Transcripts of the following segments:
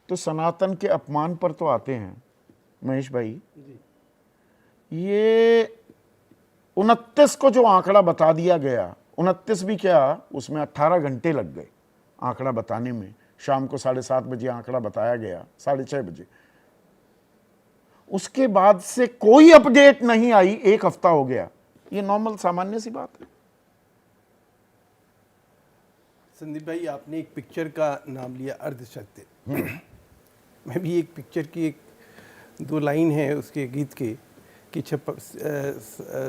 तो सनातन के अपमान पर तो आते हैं महेश भाई। ये 29 को जो आंकड़ा बता दिया गया, 29 भी क्या, उसमें 18 घंटे लग गए आंकड़ा बताने में। शाम को 7:30 बजे आंकड़ा बताया गया, 6:30 बजे। उसके बाद से कोई अपडेट नहीं आई, एक हफ्ता हो गया। ये नॉर्मल सामान्य सी बात है। संदीप भाई, आपने एक पिक्चर का नाम लिया अर्धसत्य। मैं भी एक पिक्चर की एक 2 लाइन है उसके गीत के कि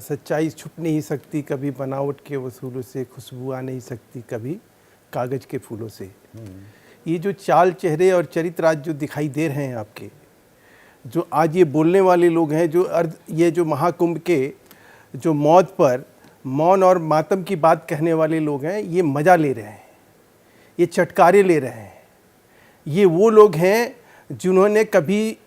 सच्चाई छुप नहीं सकती कभी बनावट के वसूलों से, खुशबू आ नहीं सकती कभी कागज के फूलों से। ये जो चाल चेहरे और चरित्र आज जो दिखाई दे रहे हैं आपके, जो आज ये बोलने वाले लोग हैं, जो ये जो महाकुंभ के जो मौत पर मौन और मातम की बात कहने वाले लोग हैं, ये मज़ा ले रहे हैं, ये चटकारे ले रहे हैं। ये वो लोग हैं जिन्होंने कभी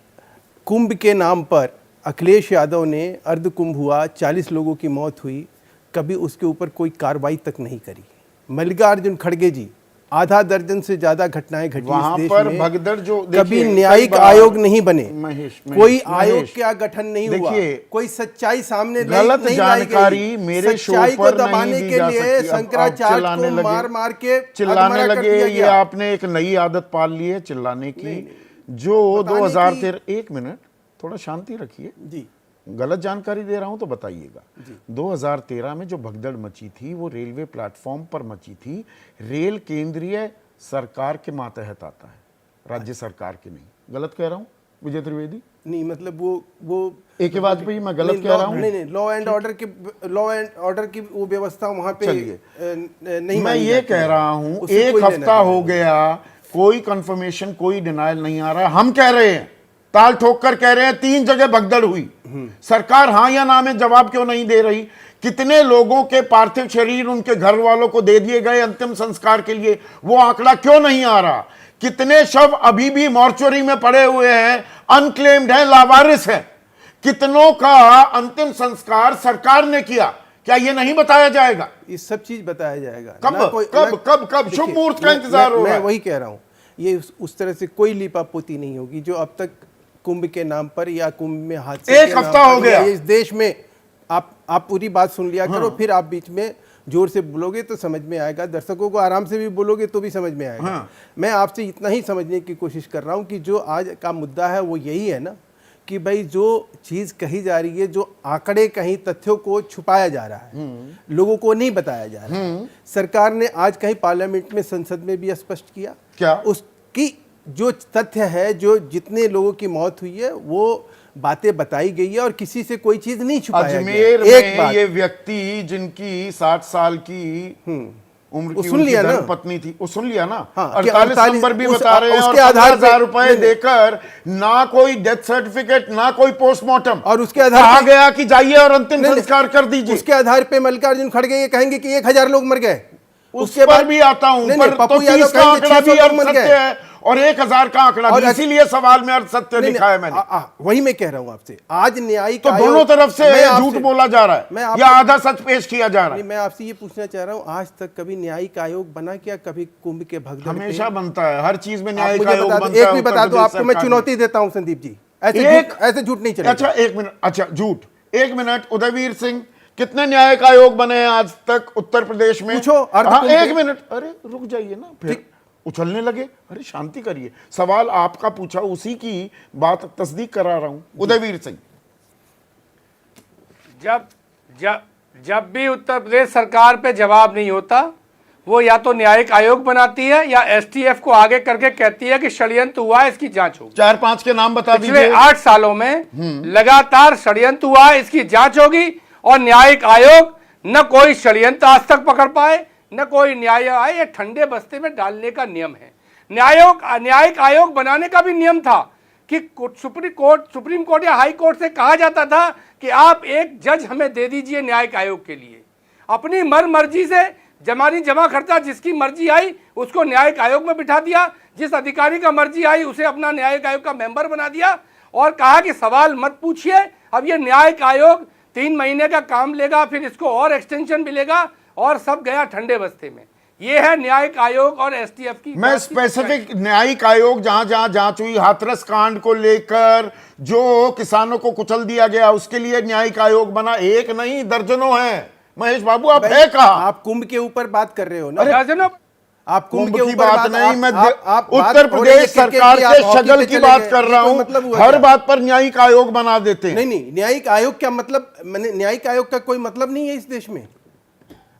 कुंभ के नाम पर, अखिलेश यादव ने अर्ध कुंभ हुआ, 40 लोगों की मौत हुई, कभी उसके ऊपर कोई कार्रवाई तक नहीं करी। मल्लिकार्जुन खड़गे जी, आधा दर्जन से ज्यादा घटनाएं घटी इस देश पर में, भगदड़ जो कभी न्यायिक आयोग नहीं बने, कोई आयोग महेश, का गठन नहीं हुआ, कोई सच्चाई सामने गलत नहीं जानकारी मेरे शो पर दबाने के लिए शंकराचार्य को मार मार के चिल्लाने लगे। ये आपने एक नई आदत पाल ली है चिल्लाने की, जो 2013। एक मिनट, थोड़ा शांति रखिए जी, गलत जानकारी दे रहा हूं तो बताइएगा। 2013 में जो भगदड़ मची थी वो रेलवे प्लेटफॉर्म पर मची थी। रेल केंद्रीय सरकार के मातहत आता है, राज्य सरकार के नहीं। गलत कह रहा हूं विजय त्रिवेदी? नहीं, मतलब वो एक ही वाजपेयी, मैं गलत कह रहा हूं? नहीं, लॉ एंड ऑर्डर की वो व्यवस्था वहां पे नहीं। मैं ये कह रहा हूं, एक हफ्ता हो गया, कोई कंफर्मेशन, कोई डिनायल नहीं आ रहा है। हम कह रहे हैं, ताल ठोक कर कह रहे हैं 3 जगह भगदड़ हुई। सरकार हां या ना में जवाब क्यों नहीं दे रही? कितने लोगों के पार्थिव शरीर उनके घर वालों को दे दिए गए अंतिम संस्कार के लिए, वो आंकड़ा क्यों नहीं आ रहा? कितने शव अभी भी मॉर्चुरी में पड़े हुए हैं, अनक्लेम्ड हैं, लावारिस हैं? कितनों का अंतिम संस्कार सरकार ने किया, क्या ये नहीं बताया जाएगा? ये सब चीज बताया जाएगा। कब शुभ मुहूर्त का इंतजार हो रहा है? मैं वही कह रहा हूं, ये उस तरह से कोई लिपापोती नहीं होगी जो अब तक कुंभ के नाम पर या कुंभ में हादसे एक हफ्ता हो गया इस देश में। आप पूरी बात सुन लिया करो, फिर आप बीच में जोर से बोलोगे तो समझ में आएगा, दर्शकों को आराम से भी बोलोगे तो भी समझ में आएगा। मैं आपसे इतना ही समझने की कोशिश कर रहा हूं कि जो आज का मुद्दा है वो यही है ना, कि भाई जो चीज कही जा रही है, जो आंकड़े कहीं तथ्यों को छुपाया जा रहा है, लोगों को नहीं बताया जा रहा है। सरकार ने आज कहीं पार्लियामेंट में, संसद में भी स्पष्ट किया क्या उसकी जो तथ्य है, जो जितने लोगों की मौत हुई है वो बातें बताई गई है और किसी से कोई चीज नहीं छुपाया अजमेर गया। में ये व्यक्ति जिनकी 60 साल की उम्र की उनकी धर्मपत्नी थी, वो सुन लिया ना। 48 नंबर भी बता रहे हैं, और 15,000 रुपए देकर ना कोई डेथ सर्टिफिकेट, ना कोई पोस्टमार्टम, और उसके आधार कहा गया कि जाइए और अंतिम संस्कार कर दीजिए। उसके आधार पे मल्लिकार्जुन खड़गे ये कहेंगे कि 1000 लोग मर गए। उसके बाद भी आता हूं, पर तो 30 का आंकड़ा भी अर्ध सत्य है और 1000 का आंकड़ा भी, इसीलिए सवाल में अर्ध सत्य लिखा है मैंने। वही मैं कह रहा हूं आपसे, आज न्यायिक तो दोनों तरफ से झूठ बोला जा रहा है या आधा सच पेश किया जा रहा है। मैं आपसे ये पूछना चाह रहा हूं, आज तक कभी न्यायिक आयोग बना क्या? कभी कुंभ के भगदड़ हमेशा बनता है, हर चीज में न्यायिक आयोग बनता है। एक भी बता दो, आपको मैं चुनौती देता हूं संदीप जी, ऐसे झूठ नहीं चलेगा। अच्छा एक मिनट, अच्छा झूठ, 1 मिनट। उदयवीर सिंह, कितने न्यायिक आयोग बने हैं आज तक उत्तर प्रदेश में? पूछो। 1 मिनट, अरे रुक जाइए ना, फिर उछलने लगे। अरे शांति करिए, सवाल आपका पूछा, उसी की बात तस्दीक करा रहा हूं। उदयवीर सिंह, जब भी उत्तर प्रदेश सरकार पे जवाब नहीं होता, वो या तो न्यायिक आयोग बनाती है या एसटीएफ को आगे करके कहती है कि षड्यंत्र हुआ है, इसकी जांच होगी। 4-5 के नाम बता दीजिए। पिछले 8 सालों में लगातार षड्यंत्र हुआ है, इसकी जांच होगी। और न्यायिक आयोग न कोई षड्यंत्र आज तक पकड़ पाए, न कोई न्याय आए। ये ठंडे बस्ते में डालने का नियम है। न्यायिक आयोग बनाने का भी नियम था कि सुप्रीम कोर्ट या हाई कोर्ट से कहा जाता था कि आप एक जज हमें दे दीजिए न्यायिक आयोग के लिए। अपनी मर्जी से जमा खर्चा जिसकी मर्जी आई उसको न्यायिक आयोग में बिठा दिया, जिस अधिकारी का मर्जी आई उसे अपना न्यायिक आयोग का मेंबर बना दिया और कहा कि सवाल मत पूछिए। अब ये न्यायिक आयोग 3 महीने का काम लेगा, फिर इसको और एक्सटेंशन मिलेगा और सब गया ठंडे बस्ते में। ये है न्यायिक आयोग और एसटीएफ की मैं स्पेसिफिक न्यायिक आयोग जहां जहां जांच हुई, हाथरस कांड को लेकर जो किसानों को कुचल दिया गया, उसके लिए न्यायिक आयोग बना, एक नहीं दर्जनों हैं। महेश बाबू आप है कहा? आप कुंभ के ऊपर बात कर रहे हो ना? दर्जनों आप कुंभ कुंभ की के ऊपर बात नहीं, मैं आप उत्तर प्रदेश सरकार के शगल की बात कर रहा हूं। मतलब हर बात पर न्यायिक आयोग बना देते हैं। नहीं नहीं, न्यायिक आयोग क्या मतलब? मैंने न्यायिक आयोग का कोई मतलब नहीं है इस देश में।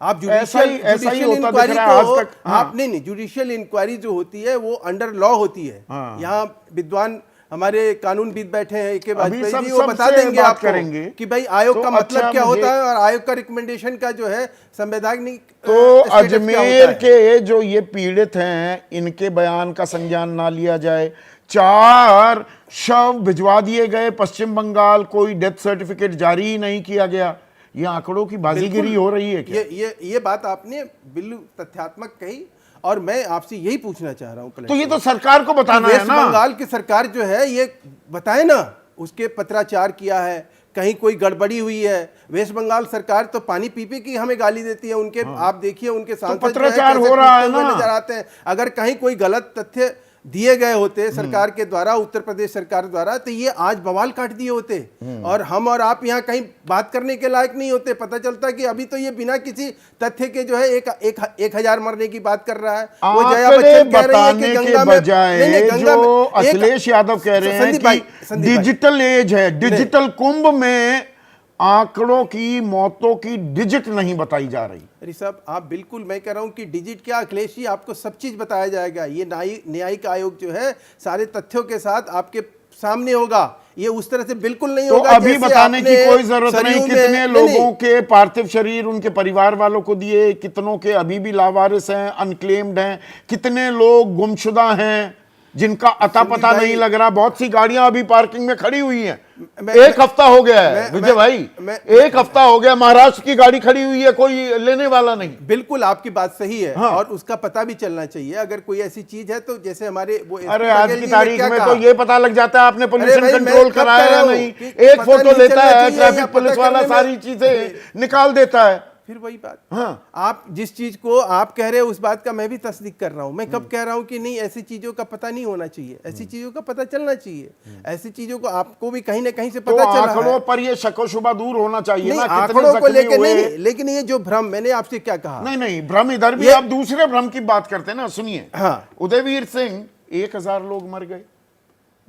आप ऐसा ही जुडिशियल होता दिख इंक्वायरी रहा है आज को तक। हाँ। आप नहीं, जुडिशियल इंक्वायरी जो होती है वो अंडर लॉ होती है। हाँ। यहाँ विद्वान हमारे कानूनविद बैठे हैं, के अभी वाजपेयी जी, सब वो बता सबसे देंगे बात आपको करेंगे। कि भाई आयोग तो का मतलब अच्छा क्या होता मुझे- है और आयोग का रिकमेंडेशन का जो है संवैधानिक तो status क्या अजमेर होता है। के जो ये पीड़ित हैं, इनके बयान का संज्ञान ना लिया जाए। 4 शव भिजवा दिए गए पश्चिम बंगाल, कोई डेथ सर्टिफिकेट जारी ही नहीं किया गया। ये आंकड़ों की बाजीगिरी हो रही है क्या? ये बात आपने बिल्कुल तथ्यात्मक कही और मैं आपसे यही पूछना चाह रहा हूँ। तो ये तो सरकार को बताना है वेस्ट ना। बंगाल की सरकार जो है ये बताए ना, उसके पत्राचार किया है, कहीं कोई गड़बड़ी हुई है। वेस्ट बंगाल सरकार तो पानी पी पी की हमें गाली देती है। उनके आप देखिए उनके सांसद जो है पत्राचार कैसे हो रहा है कूदते हुए ना। नजर आते हैं। अगर कहीं कोई गलत तथ्य दिए गए होते सरकार के द्वारा, उत्तर प्रदेश सरकार द्वारा, तो ये आज बवाल काट दिए होते और हम और आप यहाँ कहीं बात करने के लायक नहीं होते। पता चलता कि अभी तो ये बिना किसी तथ्य के जो है एक 1000 मरने की बात कर रहा है। वो जया आंकड़े बच्चन कह रही है बताने कि के गंगा में बजाय गंगा जो में अखिलेश यादव कह रहे हैं संदीप भाई, कि संदीप भाई। डिजिटल एज है, डिजिटल कुंभ में आंकड़ों की मौतों की डिजिट नहीं बताई जा रही। अरे साहब, आप बिल्कुल, मैं कह रहा हूं कि डिजिट क्या, अखिलेश जी आपको सब चीज बताया जाएगा। ये न्यायिक आयोग जो है सारे तथ्यों के साथ आपके सामने होगा। ये उस तरह से बिल्कुल नहीं तो होगा अभी जैसे बताने की आपने कोई जरूरत नहीं। सरयू में- कितने नहीं, लोगों नहीं, के पार्थिव शरीर उनके परिवार वालों को दिए, कितनों के अभी भी लावारिस हैं, अनक्लेम्ड हैं, कितने लोग गुमशुदा हैं जिनका अता पता भाई- नहीं लग रहा। बहुत सी गाड़ियां अभी पार्किंग में खड़ी हुई हैं। मैं- एक हफ्ता हो गया है मैं- विजय भाई, मैं- एक हफ्ता हो गया महाराष्ट्र की गाड़ी खड़ी हुई है, कोई लेने वाला नहीं। बिल्कुल आपकी बात सही है। हाँ। और उसका पता भी चलना चाहिए। अगर कोई ऐसी चीज है तो जैसे हमारे वो अरे SP आज बघेल की जी ने तारीख क्या में कहा? तो ये पता लग जाता है आपने पोल्यूशन भाई, मैं कंट्रोल कब कराया कह रहा या हूं नहीं। कि एक पता फोटो नहीं लेता चलना है चाहिए या ट्रैफिक पता पुलिस वाला, करने में- सारी चीजें निकाल देता है। फिर वही बात। हाँ। आप जिस चीज को आप कह रहे हो उस बात का मैं भी तस्दीक कर रहा हूं। मैं कब कह रहा हूं कि नहीं, ऐसी चीजों का पता नहीं होना चाहिए, ऐसी चीजों का पता चलना चाहिए। ऐसी चीजों को आपको भी कहीं ना कहीं से तो पता चला आंकड़ों है। पर ये शको शुबा दूर होना चाहिए नहीं, ना। कितने आंकड़ों को जख्मी लेकर हुए। नहीं, लेकिन ये जो भ्रम, मैंने आपसे क्या कहा, नहीं भ्रम इधर भी। ये- आप दूसरे भ्रम की बात करते हैं ना, सुनिए। हाँ। उदयवीर सिंह 1000 लोग मर गए,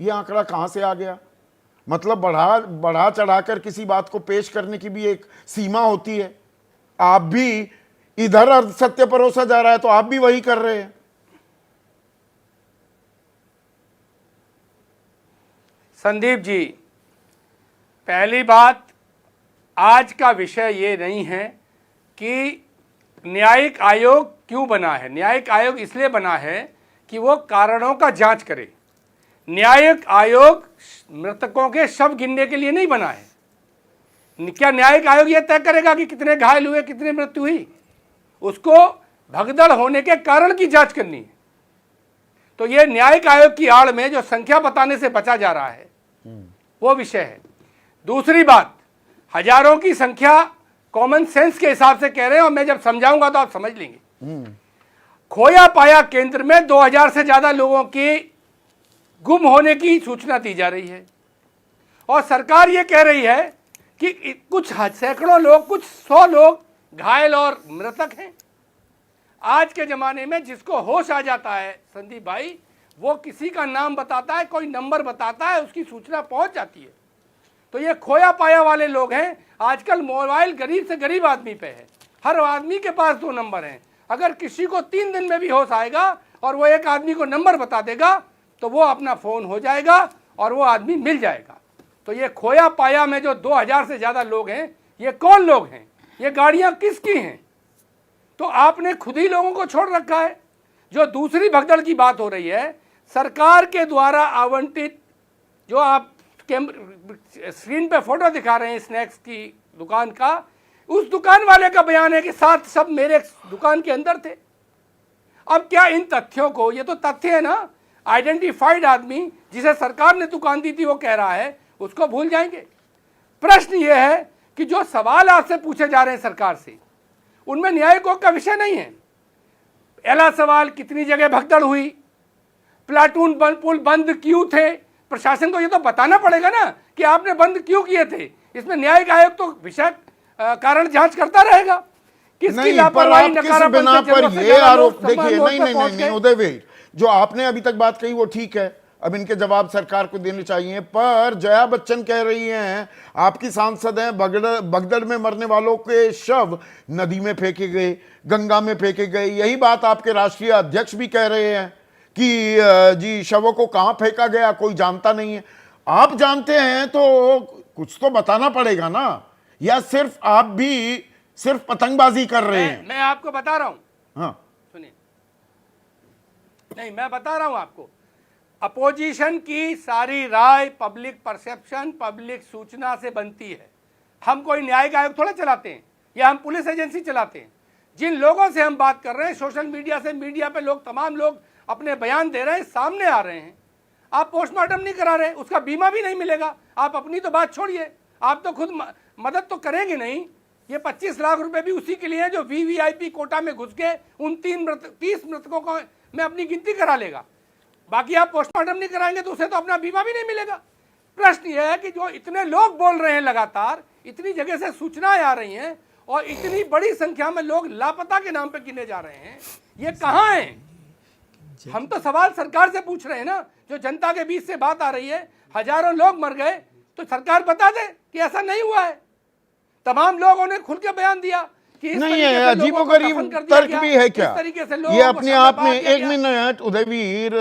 ये आंकड़ा कहां से आ गया? मतलब बढ़ा चढ़ाकर किसी बात को पेश करने की भी एक सीमा होती है। आप भी इधर अर्ध सत्य परोसा जा रहा है तो आप भी वही कर रहे हैं। संदीप जी, पहली बात, आज का विषय ये नहीं है कि न्यायिक आयोग क्यों बना है। न्यायिक आयोग इसलिए बना है कि वो कारणों का जांच करे। न्यायिक आयोग मृतकों के शव गिनने के लिए नहीं बना है। क्या न्यायिक आयोग ये तय करेगा कि कितने घायल हुए, कितनी मृत्यु हुई? उसको भगदड़ होने के कारण की जांच करनी है। तो ये न्यायिक आयोग की आड़ में जो संख्या बताने से बचा जा रहा है वो विषय है। दूसरी बात, हजारों की संख्या कॉमन सेंस के हिसाब से कह रहे हैं और मैं जब समझाऊंगा तो आप समझ लेंगे। खोया पाया केंद्र में 2000 से ज्यादा लोगों की गुम होने की सूचना दी जा रही है और सरकार ये कह रही है कि कुछ सैकड़ों लोग, कुछ 100 लोग घायल और मृतक हैं। आज के जमाने में जिसको होश आ जाता है संदीप भाई, वो किसी का नाम बताता है, कोई नंबर बताता है, उसकी सूचना पहुंच जाती है। तो ये खोया पाया वाले लोग हैं। आजकल मोबाइल गरीब से गरीब आदमी पे है, हर आदमी के पास 2 नंबर हैं। अगर किसी को 3 दिन में भी होश आएगा और वो एक आदमी को नंबर बता देगा तो वो अपना फोन हो जाएगा और वो आदमी मिल जाएगा। तो ये खोया पाया में जो 2000 से ज्यादा लोग हैं, ये कौन लोग हैं? ये गाड़ियां किसकी हैं? तो आपने खुद ही लोगों को छोड़ रखा है। जो दूसरी भगदड़ की बात हो रही है, सरकार के द्वारा आवंटित, जो आप स्क्रीन पे फोटो दिखा रहे हैं स्नैक्स की दुकान का, उस दुकान वाले का बयान है कि 7 सब मेरे दुकान के अंदर थे। अब क्या इन तथ्यों को, ये तो तथ्य है ना, आइडेंटिफाइड आदमी जिसे सरकार ने दुकान दी थी वो कह रहा है, उसको भूल जाएंगे? प्रश्न ये है कि जो सवाल आपसे पूछे जा रहे हैं सरकार से, उनमें न्यायिक का विषय नहीं है। पहला सवाल, कितनी जगह भगदड़ हुई, प्लाटून पुल बंद क्यों थे? प्रशासन को ये तो बताना पड़ेगा ना कि आपने बंद क्यों किए थे। इसमें न्यायिक आयोग तो विषय कारण जांच करता रहेगा। किसकी नहीं, पर लापरवाही, आप किस नकारापन बिना से पर जरूरत से ये ज्यादा लोग आरोप, देखिए, मोड़ नहीं पे नहीं पहुंच नहीं गए। उदयवीर, जो आपने अभी तक बात कही वो ठीक है, अब इनके जवाब सरकार को देने चाहिए। पर जया बच्चन कह रही हैं, आपकी सांसद हैं, भगदड़ में मरने वालों के शव नदी में फेंके गए, गंगा में फेंके गए। यही बात आपके राष्ट्रीय अध्यक्ष भी कह रहे हैं कि जी शवों को कहां फेंका गया कोई जानता नहीं है। आप जानते हैं तो कुछ तो बताना पड़ेगा ना, या सिर्फ आप भी सिर्फ पतंगबाजी कर रहे हैं? मैं आपको बता रहा हूं, हाँ, सुनिए, नहीं मैं बता रहा हूं आपको, अपोजिशन की सारी राय पब्लिक परसेप्शन, पब्लिक सूचना से बनती है। हम कोई न्यायिक आयोग थोड़ा चलाते हैं या हम पुलिस एजेंसी चलाते हैं। जिन लोगों से हम बात कर रहे हैं, सोशल मीडिया से, मीडिया पे लोग, तमाम लोग अपने बयान दे रहे हैं, सामने आ रहे हैं। आप पोस्टमार्टम नहीं करा रहे, उसका बीमा भी नहीं मिलेगा। आप अपनी तो बात छोड़िए, आप तो खुद मदद तो करेंगे नहीं। ये 25 लाख रुपए भी उसी के लिए है जो वीवीआईपी कोटा में घुस के उन 30 मृतकों को मैं अपनी गिनती करा लेगा। बाकी आप पोस्टमार्टम नहीं कराएंगे तो उसे तो अपना बीमा भी नहीं मिलेगा। प्रश्न यह है कि जो इतने लोग बोल रहे हैं, लगातार इतनी जगह से सूचनाएं आ रही हैं और इतनी बड़ी संख्या में लोग लापता के नाम पे गिने जा रहे हैं, ये कहां हैं? हम तो सवाल सरकार से पूछ रहे हैं ना, जो जनता के बीच से बात आ रही है। हजारों लोग मर गए तो सरकार बता दे कि ऐसा नहीं हुआ है। तमाम लोगों ने खुल के बयान दिया कि इस नहीं तरीके है, से लोगों को अजीबोगरीब दफन कर दिया तर्क गया, भी है इस क्या? तरीके से लोगों ये को अपने आप में, शब्द बाहर किया एक गया। मिनट उदयवीर,